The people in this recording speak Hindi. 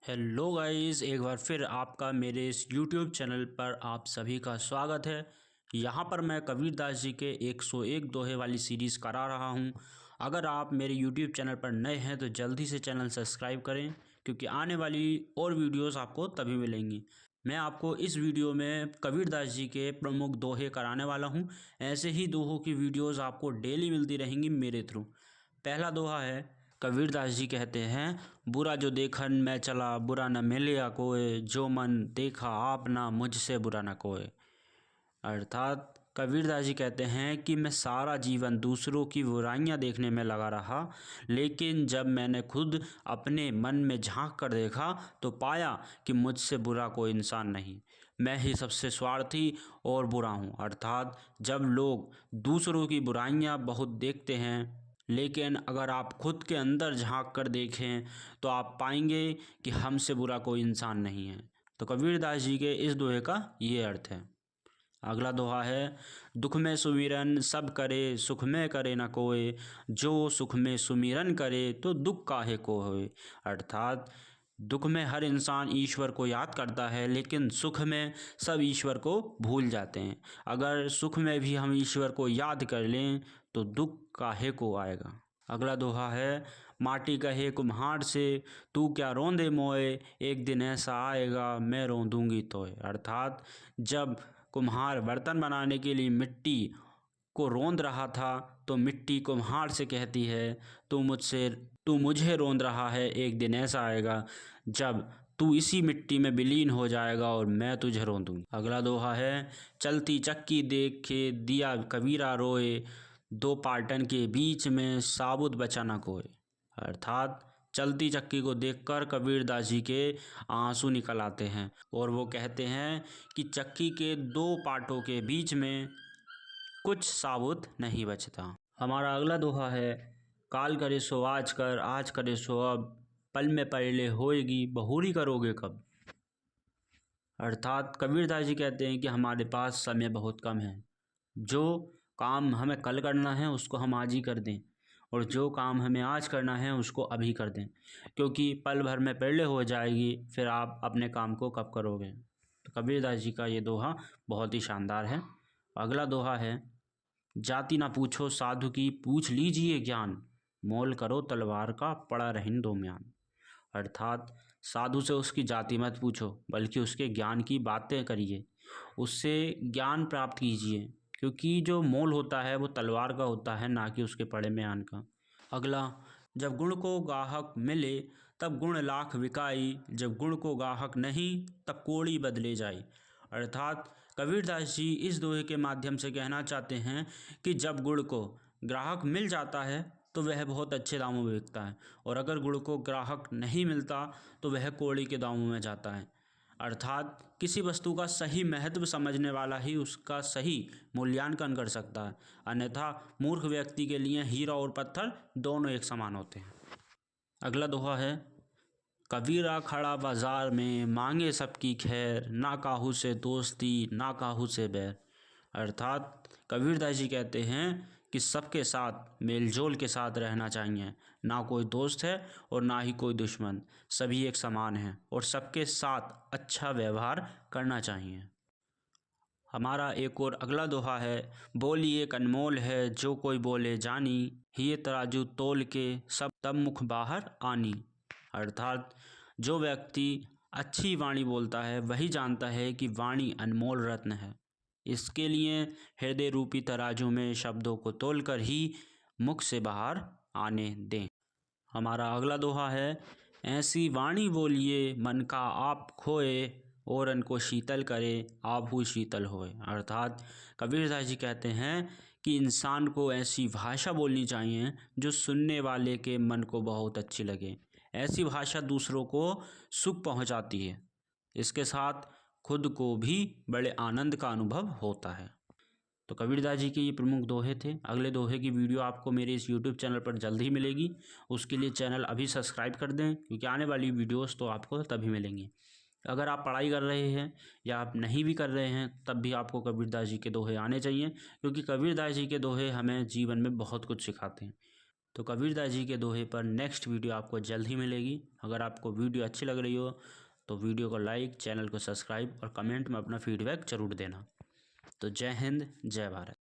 हेलो गाइस, एक बार फिर आपका मेरे इस यूट्यूब चैनल पर आप सभी का स्वागत है। यहाँ पर मैं कबीरदास जी के 101 दोहे वाली सीरीज़ करा रहा हूँ। अगर आप मेरे यूट्यूब चैनल पर नए हैं तो जल्दी से चैनल सब्सक्राइब करें, क्योंकि आने वाली और वीडियोस आपको तभी मिलेंगी। मैं आपको इस वीडियो में कबीरदास जी के प्रमुख दोहे कराने वाला हूँ। ऐसे ही दोहों की वीडियोज़ आपको डेली मिलती रहेंगी मेरे थ्रू। पहला दोहा है, कबीरदास जी कहते हैं, बुरा जो देखन मैं चला बुरा न मिलिया कोय, जो मन देखा आप ना मुझसे बुरा न कोय। अर्थात कबीरदास जी कहते हैं कि मैं सारा जीवन दूसरों की बुराइयां देखने में लगा रहा, लेकिन जब मैंने खुद अपने मन में झांक कर देखा तो पाया कि मुझसे बुरा कोई इंसान नहीं, मैं ही सबसे स्वार्थी और बुरा हूँ। अर्थात जब लोग दूसरों की बुराइयां बहुत देखते हैं, लेकिन अगर आप खुद के अंदर झांक कर देखें तो आप पाएंगे कि हमसे बुरा कोई इंसान नहीं है। तो कबीरदास जी के इस दोहे का ये अर्थ है। अगला दोहा है, दुख में सुमिरन सब करे सुख में करे न कोय, जो सुख में सुमिरन करे तो दुख काहे को होए। अर्थात दुख में हर इंसान ईश्वर को याद करता है, लेकिन सुख में सब ईश्वर को भूल जाते हैं। अगर सुख में भी हम ईश्वर को याद कर लें तो दुख काहे को आएगा। अगला दोहा है, माटी कहे कुम्हार से तू क्या रोंदे मोए, एक दिन ऐसा आएगा मैं रोंदूंगी तोय। अर्थात जब कुम्हार बर्तन बनाने के लिए मिट्टी को रोंद रहा था तो मिट्टी कुम्हार से कहती है, तू मुझे रोंद रहा है, एक दिन ऐसा आएगा जब तू इसी मिट्टी में विलीन हो जाएगा और मैं तुझे रोंदूंगी। अगला दोहा है, चलती चक्की देख के दिया कबीरा रोए, दो पाटन के बीच में साबुत बचा न कोय। अर्थात चलती चक्की को देखकर कबीरदास जी के आंसू निकल आते हैं और वो कहते हैं कि चक्की के दो पाटों के बीच में कुछ साबुत नहीं बचता। हमारा अगला दोहा है, काल करे सो आज कर, आज करे सो अब, पल में पहले होएगी बहुरी करोगे कब। अर्थात कबीरदास जी कहते हैं कि हमारे पास समय बहुत कम है। जो काम हमें कल करना है उसको हम आज ही कर दें, और जो काम हमें आज करना है उसको अभी कर दें, क्योंकि पल भर में पहले हो जाएगी, फिर आप अपने काम को कब करोगे। तो कबीरदास जी का ये दोहा बहुत ही शानदार है। अगला दोहा है, जाति ना पूछो साधु की पूछ लीजिए ज्ञान, मोल करो तलवार का पड़ा रहिन दो म्यान। अर्थात साधु से उसकी जाति मत पूछो, बल्कि उसके ज्ञान की बातें करिए, उससे ज्ञान प्राप्त कीजिए, क्योंकि जो मोल होता है वो तलवार का होता है, ना कि उसके पड़े म्यान का। अगला, जब गुण को गाहक मिले तब गुण लाख बिकाई, जब गुण को गाहक नहीं तब कोड़ी बदले जाई। अर्थात कबीरदास जी इस दोहे के माध्यम से कहना चाहते हैं कि जब गुण को ग्राहक मिल जाता है तो वह बहुत अच्छे दामों में बिकता है, और अगर गुड़ को ग्राहक नहीं मिलता तो वह कौड़ी के दामों में जाता है। अर्थात किसी वस्तु का सही महत्व समझने वाला ही उसका सही मूल्यांकन कर सकता है, अन्यथा मूर्ख व्यक्ति के लिए हीरा और पत्थर दोनों एक समान होते हैं। अगला दोहा है, कबीरा खड़ा बाजार में मांगे सबकी खैर, ना काहू से दोस्ती ना काहू से बैर। अर्थात कबीरदास जी कहते हैं कि सबके साथ मेलजोल के साथ रहना चाहिए, ना कोई दोस्त है और ना ही कोई दुश्मन, सभी एक समान हैं और सबके साथ अच्छा व्यवहार करना चाहिए। हमारा एक और अगला दोहा है, बोली एक अनमोल है जो कोई बोले जानी, ही तराजू तोल के सब तब मुख बाहर आनी। अर्थात जो व्यक्ति अच्छी वाणी बोलता है वही जानता है कि वाणी अनमोल रत्न है, इसके लिए हृदय रूपी तराजू में शब्दों को तोलकर ही मुख से बाहर आने दें। हमारा अगला दोहा है, ऐसी वाणी बोलिए मन का आप खोए, औरन को शीतल करे आप ही शीतल होए। अर्थात कबीरदास जी कहते हैं कि इंसान को ऐसी भाषा बोलनी चाहिए जो सुनने वाले के मन को बहुत अच्छी लगे। ऐसी भाषा दूसरों को सुख पहुंचाती है, इसके साथ खुद को भी बड़े आनंद का अनुभव होता है। तो कबीरदास जी के ये प्रमुख दोहे थे। अगले दोहे की वीडियो आपको मेरे इस यूट्यूब चैनल पर जल्द ही मिलेगी। उसके लिए चैनल अभी सब्सक्राइब कर दें, क्योंकि आने वाली वीडियोस तो आपको तभी मिलेंगी। अगर आप पढ़ाई कर रहे हैं या आप नहीं भी कर रहे हैं तब भी आपको कबीरदास जी के दोहे आने चाहिए, क्योंकि कबीरदास जी के दोहे हमें जीवन में बहुत कुछ सिखाते हैं। तो कबीरदास जी के दोहे पर नेक्स्ट वीडियो आपको जल्द ही मिलेगी। अगर आपको वीडियो अच्छी लग रही हो तो वीडियो को लाइक, चैनल को सब्सक्राइब और कमेंट में अपना फीडबैक ज़रूर देना। तो जय हिंद, जय भारत।